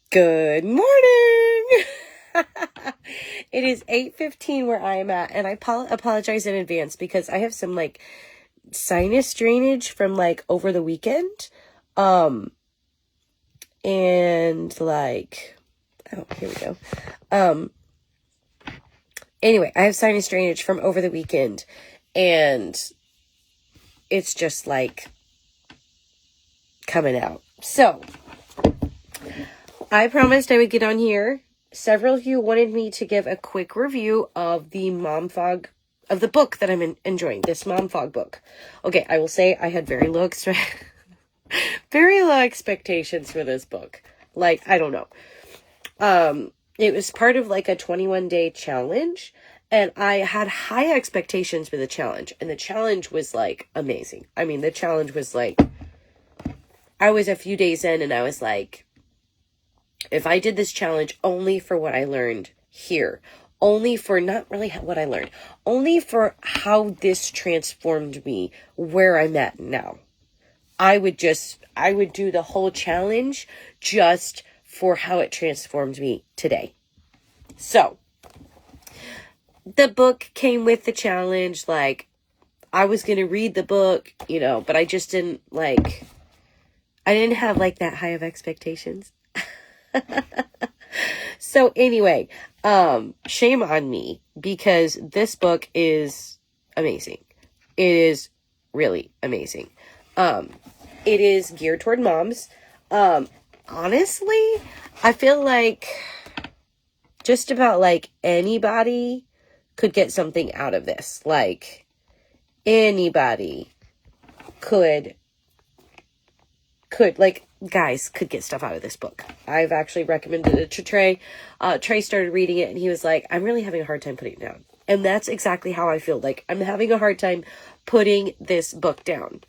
Good morning. It is 8:15 where I am at, and I apologize in advance because I have some like sinus drainage from like over the weekend. And like, oh, here we go. Anyway, I have sinus drainage from over the weekend, and it's just like coming out. So I promised I would get on here. Several of you wanted me to give a quick review of the Mom Fog, of the book that I'm enjoying, this Mom Fog book. Okay, I will say I had very low expectations for this book. Like, I don't know. It was part of like a 21-day challenge, and I had high expectations for the challenge, and the challenge was like amazing. I mean, the challenge was like, I was a few days in and I was like, if I did this challenge only for what I learned here, only for not really what I learned, only for how this transformed me where I'm at now, I would do the whole challenge just for how it transformed me today. So the book came with the challenge. Like, I was going to read the book, but I just didn't I didn't have like that high of expectations. So anyway, shame on me, because this book is amazing. It is really amazing. It is geared toward moms. Honestly, I feel like just about like anybody could get something out of this. Like, anybody could like, guys could get stuff out of this book. I've actually recommended it to Trey. Trey started reading it and he was like, I'm really having a hard time putting it down. And that's exactly how I feel. Like, I'm having a hard time putting this book down.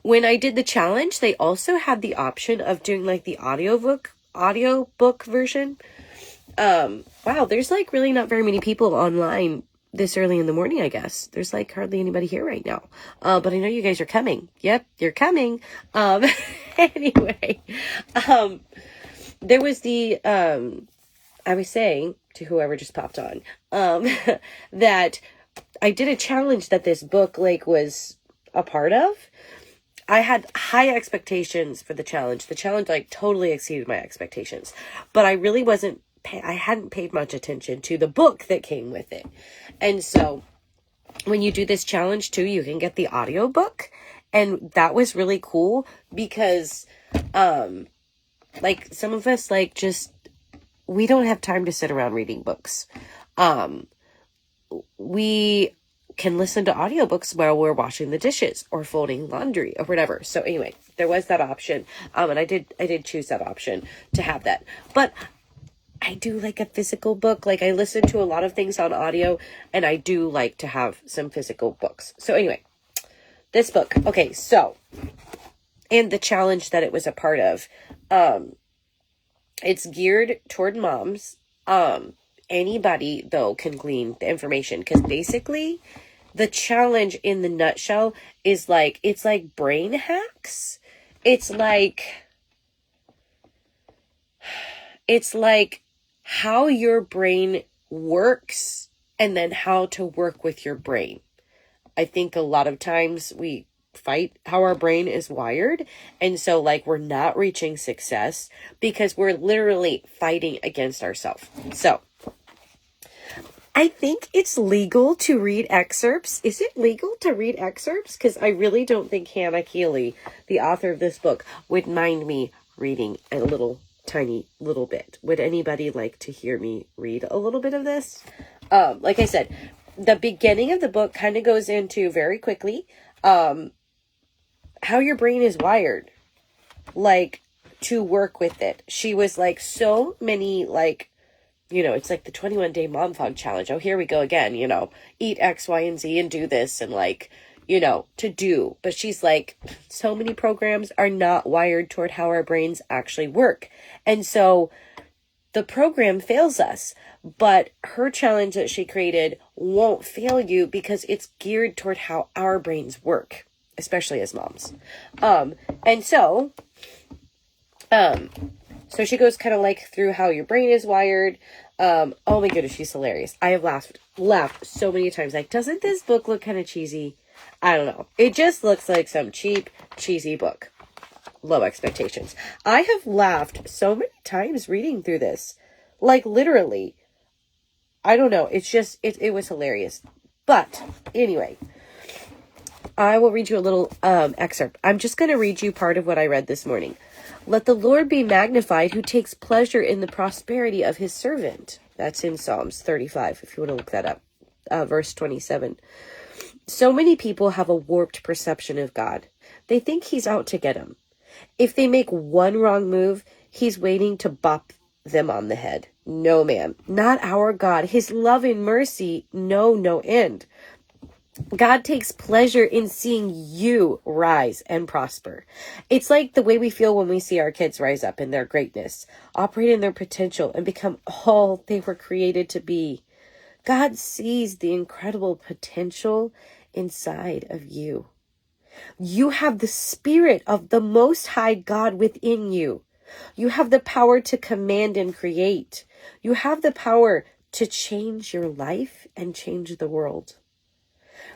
When I did the challenge, they also had the option of doing like the audiobook version. Wow, there's like really not very many people online this early in the morning, I guess. There's like hardly anybody here right now. But I know you guys are coming. Yep, you're coming. Anyway, there was the, I was saying to whoever just popped on, that I did a challenge that this book like was a part of. I had high expectations for the challenge. The challenge like totally exceeded my expectations, but I really I hadn't paid much attention to the book that came with it. And so when you do this challenge too, you can get the audiobook, and that was really cool because like some of us like just, we don't have time to sit around reading books. We can listen to audiobooks while we're washing the dishes or folding laundry or whatever. So anyway, there was that option. And I did choose that option to have that. But I do like a physical book. Like, I listen to a lot of things on audio, and I do like to have some physical books. So anyway, this book. Okay, so, and the challenge that it was a part of, it's geared toward moms. Anybody though can glean the information, because basically the challenge in the nutshell is like, it's like brain hacks. It's like how your brain works and then how to work with your brain. I think a lot of times we fight how our brain is wired. And so like, we're not reaching success because we're literally fighting against ourselves. So I think it's legal to read excerpts. Is it legal to read excerpts? Because I really don't think Hannah Keeley, the author of this book, would mind me reading a tiny little bit. Would anybody like to hear me read a little bit of this? Like I said, the beginning of the book kind of goes into very quickly, how your brain is wired, like, to work with it. She was like, so many, like, it's like the 21-day Mom Fog challenge. Oh, here we go again, eat X, Y, and Z and do this and like, to do. But she's like, so many programs are not wired toward how our brains actually work. And so the program fails us, but her challenge that she created won't fail you because it's geared toward how our brains work, especially as moms. And so So she goes kind of like through how your brain is wired. Oh my goodness, she's hilarious. I have laughed so many times. Like, doesn't this book look kind of cheesy? I don't know. It just looks like some cheap, cheesy book. Low expectations. I have laughed so many times reading through this. Like, literally. I don't know. It's just, it was hilarious. But, anyway, I will read you a little excerpt. I'm just going to read you part of what I read this morning. Let the Lord be magnified who takes pleasure in the prosperity of his servant. That's in Psalms 35, if you want to look that up. Verse 27. So many people have a warped perception of God. They think he's out to get them. If they make one wrong move, he's waiting to bop them on the head. No, ma'am. Not our God. His love and mercy know no end. God takes pleasure in seeing you rise and prosper. It's like the way we feel when we see our kids rise up in their greatness, operate in their potential, and become all they were created to be. God sees the incredible potential inside of you. You have the Spirit of the Most High God within you. You have the power to command and create. You have the power to change your life and change the world.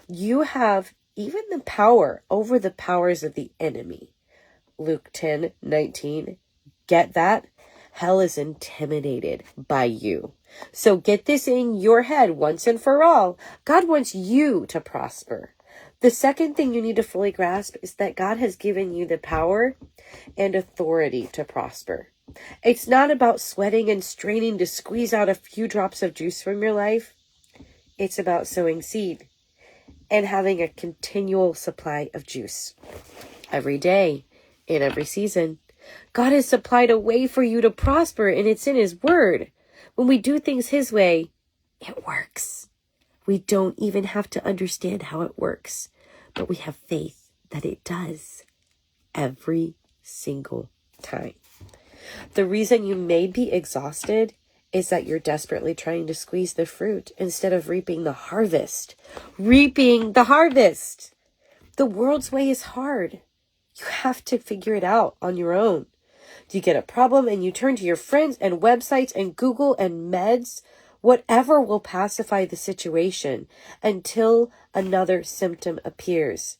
You have even the power over the powers of the enemy. Luke 10:19. Get that? Hell is intimidated by you. So get this in your head once and for all. God wants you to prosper. The second thing you need to fully grasp is that God has given you the power and authority to prosper. It's not about sweating and straining to squeeze out a few drops of juice from your life. It's about sowing seed and having a continual supply of juice. Every day, in every season, God has supplied a way for you to prosper, and it's in his word. When we do things his way, it works. We don't even have to understand how it works, but we have faith that it does every single time. The reason you may be exhausted is that you're desperately trying to squeeze the fruit instead of reaping the harvest. Reaping the harvest. The world's way is hard. You have to figure it out on your own. You get a problem and you turn to your friends and websites and Google and meds, whatever will pacify the situation until another symptom appears.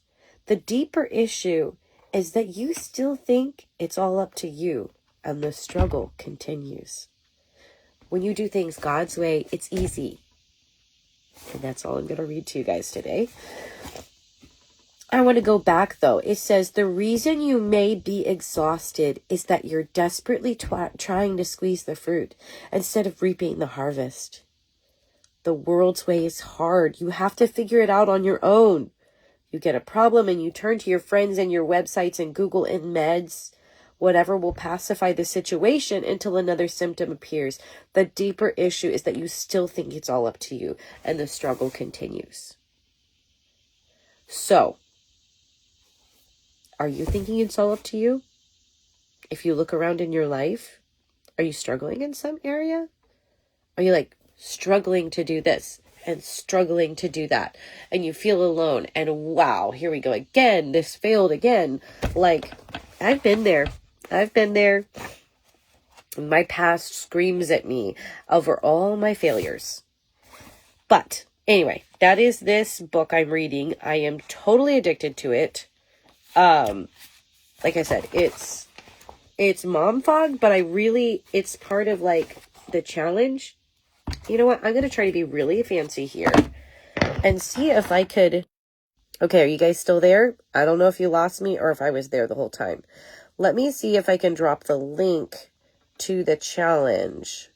The deeper issue is that you still think it's all up to you, and the struggle continues. When you do things God's way, it's easy. And that's all I'm going to read to you guys today. I want to go back, though. It says, the reason you may be exhausted is that you're desperately trying to squeeze the fruit instead of reaping the harvest. The world's way is hard. You have to figure it out on your own. You get a problem and you turn to your friends and your websites and Google and meds. Whatever will pacify the situation until another symptom appears. The deeper issue is that you still think it's all up to you, and the struggle continues. So, are you thinking it's all up to you? If you look around in your life, are you struggling in some area? Are you like struggling to do this and struggling to do that? And you feel alone and wow, here we go again. This failed again. Like, I've been there. My past screams at me over all my failures. But anyway, that is this book I'm reading. I am totally addicted to it. Like I said, it's mom fog, but it's part of like the challenge. You know what? I'm going to try to be really fancy here and see if I could. Okay. Are you guys still there? I don't know if you lost me or if I was there the whole time. Let me see if I can drop the link to the challenge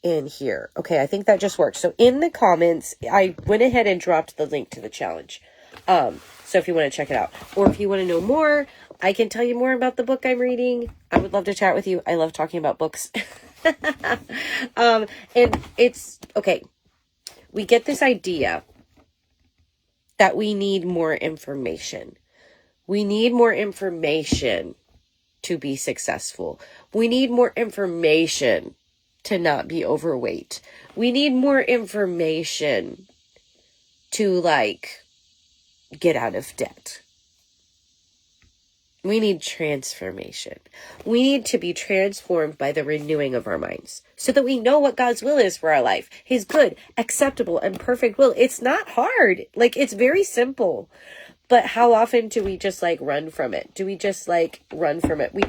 in here. Okay. I think that just worked. So in the comments, I went ahead and dropped the link to the challenge. So if you want to check it out, or if you want to know more, I can tell you more about the book I'm reading. I would love to chat with you. I love talking about books. And it's okay. We get this idea that we need more information. We need more information to be successful. We need more information to not be overweight. We need more information to like get out of debt. We need transformation. We need to be transformed by the renewing of our minds so that we know what God's will is for our life. His good, acceptable, and perfect will. It's not hard. Like, it's very simple. But how often do we just like run from it? Do we just like run from it? We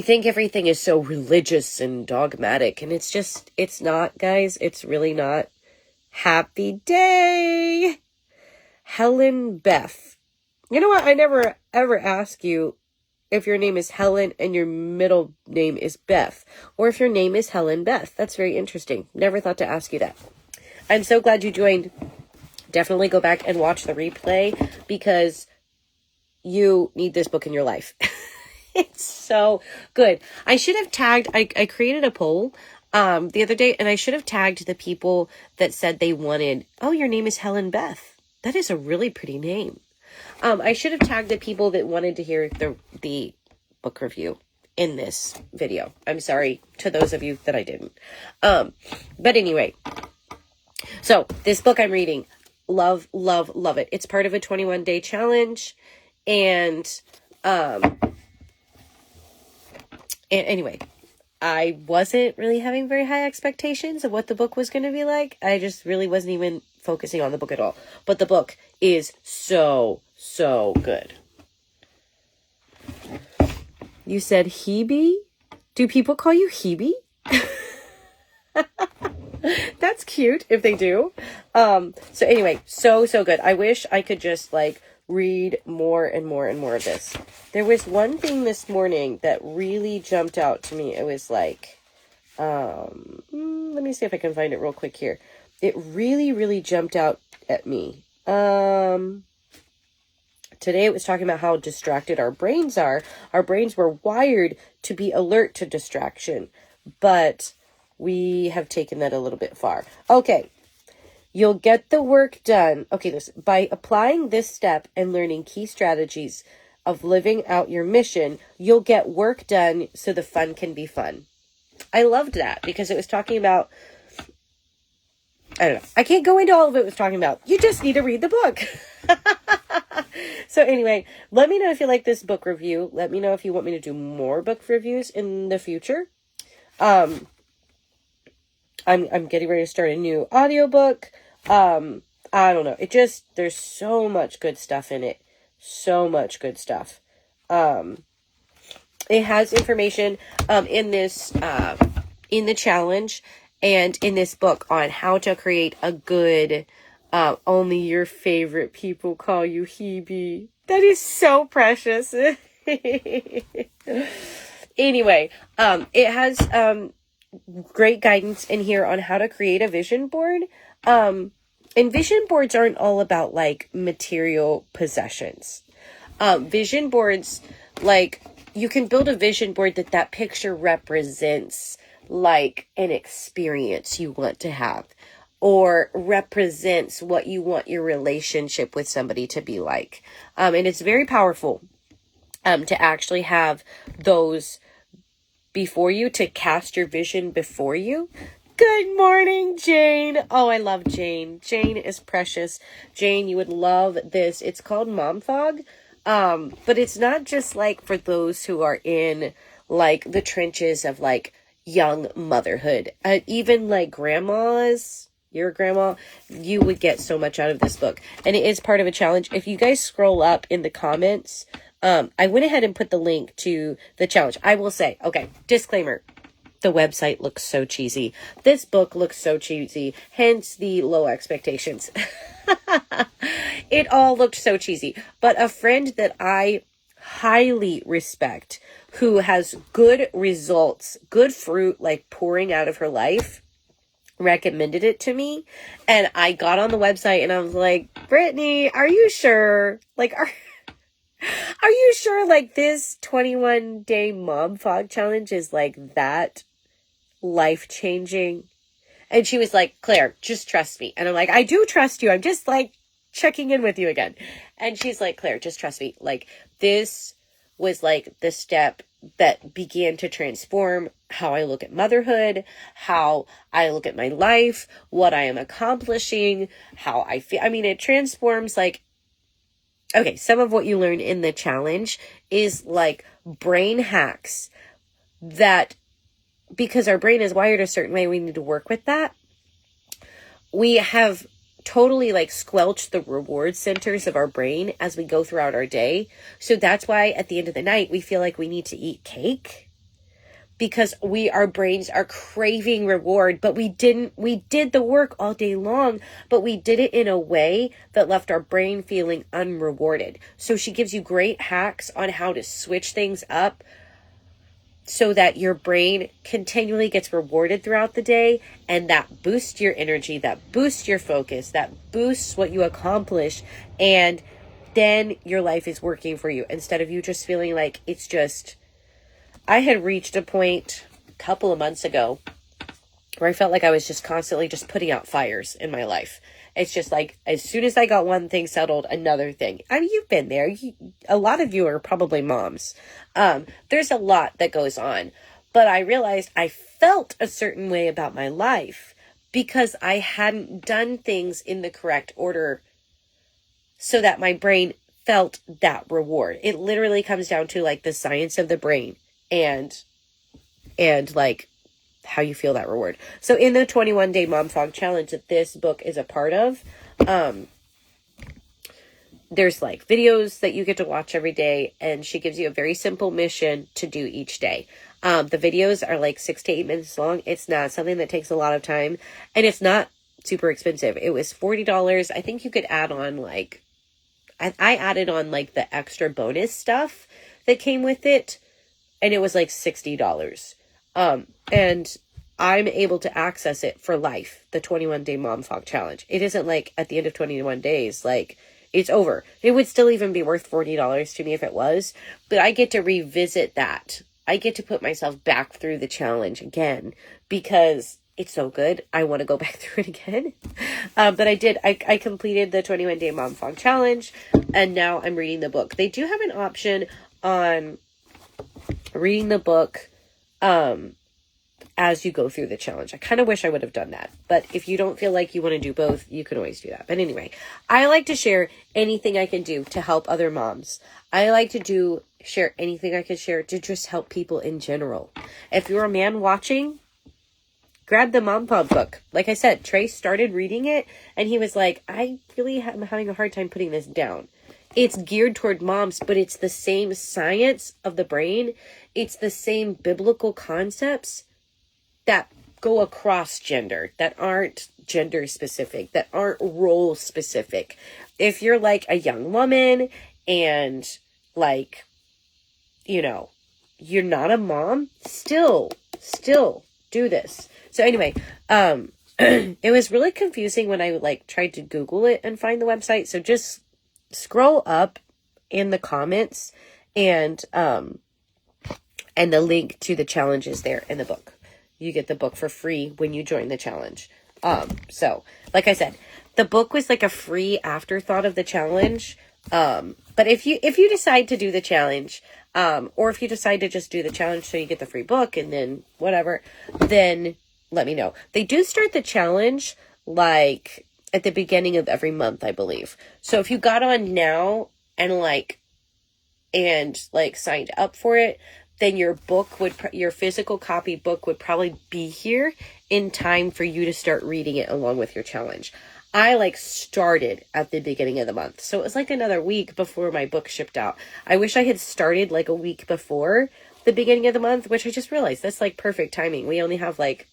think everything is so religious and dogmatic, and it's not, guys. It's really not. Happy day, Helen Beth. You know what? I never ever ask you if your name is Helen and your middle name is Beth, or if your name is Helen Beth. That's very interesting. Never thought to ask you that. I'm so glad you joined. Definitely go back and watch the replay because you need this book in your life. It's so good. I should have tagged, I created a poll the other day, and I should have tagged the people that said they wanted, oh, your name is Helen Beth. That is a really pretty name. I should have tagged the people that wanted to hear the book review in this video. I'm sorry to those of you that I didn't. But anyway, so this book I'm reading, love, love, love it. It's part of a 21-day challenge. And anyway, I wasn't really having very high expectations of what the book was going to be like. I just really wasn't even focusing on the book at all. But the book is so good. You said Hebe? Do people call you Hebe? That's cute if they do. So anyway, so good. I wish I could just like read more and more and more of this. There was one thing this morning that really jumped out to me. It was like, let me see if I can find it real quick here. It really jumped out at me. Today it was talking about how distracted our brains are. Our brains were wired to be alert to distraction, but we have taken that a little bit far. Okay. You'll get the work done. Okay, listen. By applying this step and learning key strategies of living out your mission, you'll get work done so the fun can be fun. I loved that because it was talking about, I don't know. I can't go into all of it. It was talking about, you just need to read the book. So anyway, let me know if you like this book review. Let me know if you want me to do more book reviews in the future. I'm getting ready to start a new audiobook. I don't know. There's so much good stuff in it. So much good stuff. It has information, in this, in the challenge and in this book on how to create a good, only your favorite people call you Hebe. That is so precious. Anyway, it has, great guidance in here on how to create a vision board. And vision boards aren't all about like material possessions. Vision boards, like you can build a vision board that picture represents like an experience you want to have or represents what you want your relationship with somebody to be like. And it's very powerful, to actually have those before you, to cast your vision before you. Good morning, Jane. Oh, I love Jane. Jane is precious. Jane, you would love this. It's called Mom Fog. But it's not just like for those who are in like the trenches of like young motherhood. Even like grandmas, your grandma, you would get so much out of this book. And it is part of a challenge. If you guys scroll up in the comments, I went ahead and put the link to the challenge. I will say, okay, disclaimer. The website looks so cheesy. This book looks so cheesy. Hence the low expectations. It all looked so cheesy. But a friend that I highly respect, who has good results, good fruit, like pouring out of her life, recommended it to me. And I got on the website and I was like, Brittany, are you sure? Like, are you sure like this 21-day Mom Fog challenge is like that life-changing? And she was like, Claire, just trust me. And I'm like, I do trust you. I'm just like checking in with you again. And she's like, Claire, just trust me. Like this was like the step that began to transform how I look at motherhood, how I look at my life, what I am accomplishing, how I feel. I mean, it transforms like okay, some of what you learn in the challenge is like brain hacks that, because our brain is wired a certain way, we need to work with that. We have totally like squelched the reward centers of our brain as we go throughout our day. So that's why at the end of the night, we feel like we need to eat cake, because our brains are craving reward, but we did the work all day long, but we did it in a way that left our brain feeling unrewarded. So she gives you great hacks on how to switch things up so that your brain continually gets rewarded throughout the day, and that boosts your energy, that boosts your focus, that boosts what you accomplish, and then your life is working for you instead of you just feeling like it's just... I had reached a point a couple of months ago where I felt like I was just constantly just putting out fires in my life. It's just like, as soon as I got one thing settled, another thing. I mean, you've been there. A lot of you are probably moms. There's a lot that goes on. But I realized I felt a certain way about my life because I hadn't done things in the correct order so that my brain felt that reward. It literally comes down to like the science of the brain and like how you feel that reward. So in the 21-day Mom Fog Challenge that this book is a part of, there's like videos that you get to watch every day, and she gives you a very simple mission to do each day. The videos are like 6 to 8 minutes long. It's not something that takes a lot of time, and it's not super expensive. It was $40. I think you could add on like, I added on like the extra bonus stuff that came with it, and it was like $60. And I'm able to access it for life, the 21-day Mom Fog Challenge. It isn't like at the end of 21 days, like it's over. It would still even be worth $40 to me if it was, but I get to revisit that. I get to put myself back through the challenge again because it's so good. I want to go back through it again. But I completed the 21-day Mom Fog Challenge, and now I'm reading the book. They do have an option on reading the book as you go through the challenge. I kind of wish I would have done that. But if you don't feel like you want to do both, you can always do that. But anyway, I like to share anything I can do to help other moms. I like to share anything I can share to just help people in general. If you're a man watching, grab the Mom Fog book. Like I said, Trey started reading it and he was like, I really am having a hard time putting this down. It's geared toward moms, but it's the same science of the brain. It's the same biblical concepts that go across gender, that aren't gender specific, that aren't role specific. If you're like a young woman and like, you know, you're not a mom, still do this. So anyway, it was really confusing when I like tried to Google it and find the website. So just scroll up in the comments and the link to the challenge is there in the book. You get the book for free when you join the challenge. So like I said, the book was like a free afterthought of the challenge. But if you decide to do the challenge, or if you decide to just do the challenge so you get the free book and then whatever, then let me know. They do start the challenge like at the beginning of every month, I believe. So if you got on now and signed up for it, then your physical copy book would probably be here in time for you to start reading it along with your challenge. I started at the beginning of the month. So it was like another week before my book shipped out. I wish I had started like a week before the beginning of the month, which I just realized that's like perfect timing. We only have like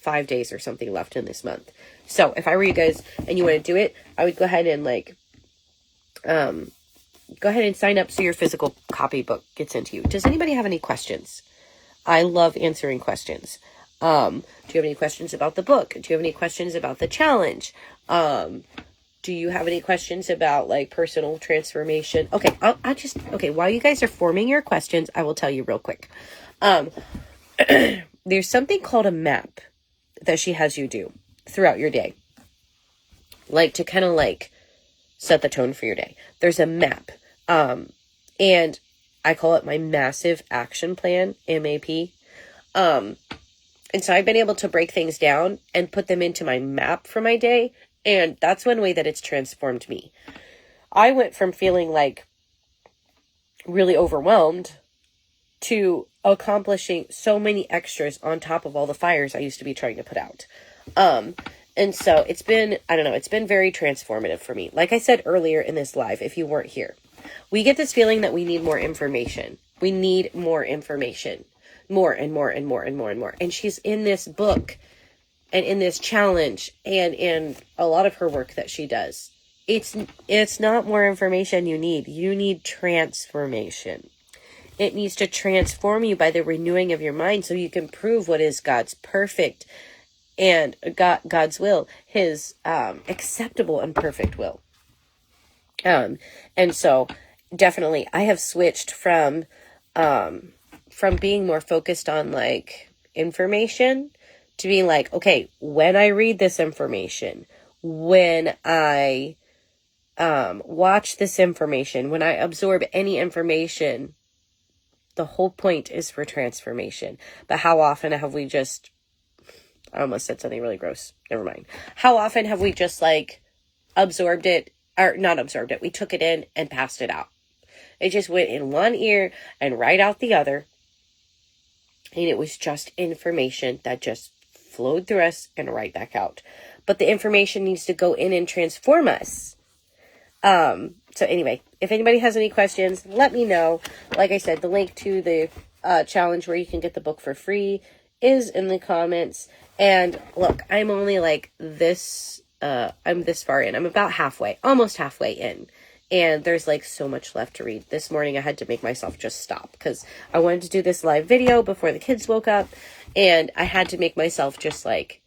5 days or something left in this month. So if I were you guys and you want to do it, I would go ahead and sign up so your physical copybook gets into you. Does anybody have any questions? I love answering questions. Do you have any questions about the book? Do you have any questions about the challenge? Do you have any questions about like personal transformation? Okay, while you guys are forming your questions, I will tell you real quick. There's something called a map that she has you do throughout your day. Like to kind of like set the tone for your day. There's a map. And I call it my massive action plan, MAP. And so I've been able to break things down and put them into my map for my day. And that's one way that it's transformed me. I went from feeling like really overwhelmed to accomplishing so many extras on top of all the fires I used to be trying to put out. And so it's been, I don't know, it's been very transformative for me. Like I said earlier in this live, if you weren't here, we get this feeling that we need more information. We need more information. More and more and more and more and more. And she's in this book and in this challenge and in a lot of her work that she does. It's not more information you need. You need transformation. It needs to transform you by the renewing of your mind so you can prove what is God's perfect and God's will, his acceptable and perfect will. And so definitely I have switched from being more focused on like information to being like, okay, when I read this information, when I watch this information, when I absorb any information, the whole point is for transformation. But how often have we just, I almost said something really gross. Never mind. How often have we just like absorbed it, or not absorbed it, we took it in and passed it out. It just went in one ear and right out the other. And it was just information that just flowed through us and right back out. But the information needs to go in and transform us. So anyway, if anybody has any questions, let me know. Like I said, the link to the challenge where you can get the book for free is in the comments. And look, I'm only like this, I'm this far in. I'm about halfway, almost halfway in. And there's like so much left to read. This morning I had to make myself just stop because I wanted to do this live video before the kids woke up. And I had to make myself just like,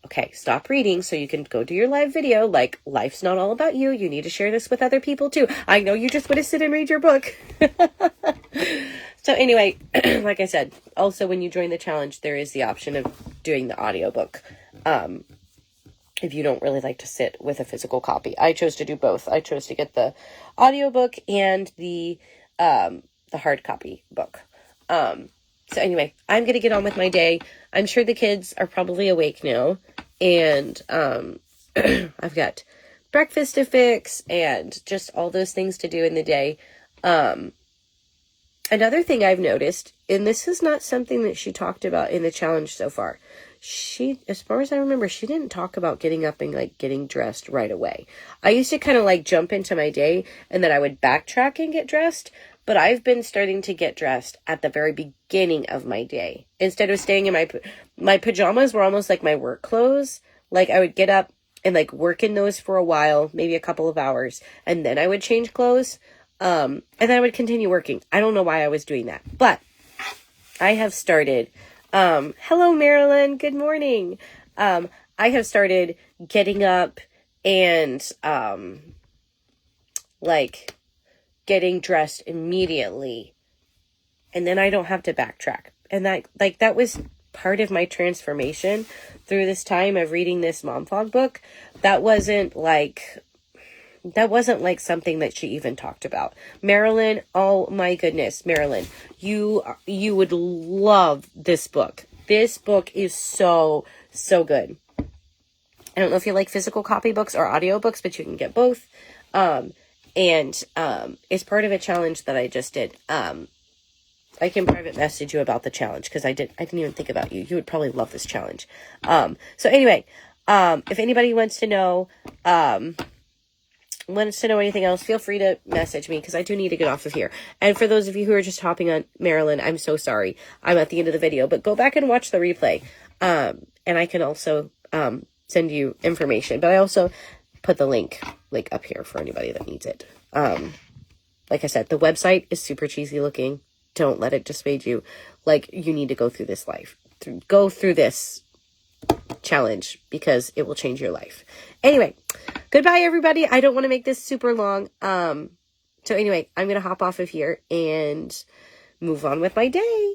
okay, stop reading so you can go do your live video. Like, life's not all about you. You need to share this with other people too. I know you just want to sit and read your book. So anyway, like I said, also when you join the challenge, there is the option of doing the audiobook. If you don't really like to sit with a physical copy. I chose to do both. I chose to get the audiobook and the hard copy book. So anyway, I'm going to get on with my day. I'm sure the kids are probably awake now. And I've got breakfast to fix and just all those things to do in the day. Another thing I've noticed, and this is not something that she talked about in the challenge so far. She, as far as I remember, she didn't talk about getting up and like getting dressed right away. I used to kind of like jump into my day and then I would backtrack and get dressed. But I've been starting to get dressed at the very beginning of my day. Instead of staying in my pajamas were almost like my work clothes. Like I would get up and like work in those for a while, maybe a couple of hours. And then I would change clothes. And then I would continue working. I don't know why I was doing that. But I have started, hello Marilyn, good morning. I have started getting up and, like getting dressed immediately. And then I don't have to backtrack. And that was part of my transformation through this time of reading this Mom Fog book. That wasn't like something that she even talked about. Marilyn, oh my goodness, Marilyn, you would love this book. This book is so, so good. I don't know if you like physical copy books or audiobooks, but you can get both. And it's part of a challenge that I just did. I can private message you about the challenge because I didn't even think about you. You would probably love this challenge. So anyway, if anybody wants to know anything else, feel free to message me because I do need to get off of here. And for those of you who are just hopping on, Marilyn, I'm so sorry. I'm at the end of the video, but go back and watch the replay. And I can also send you information, but I also put the link up here for anybody that needs it. Like I said, the website is super cheesy looking. Don't let it dissuade you. Like, you need to go through this go through this challenge because it will change your life. Anyway, goodbye everybody. I don't want to make this super long. So anyway, I'm going to hop off of here and move on with my day.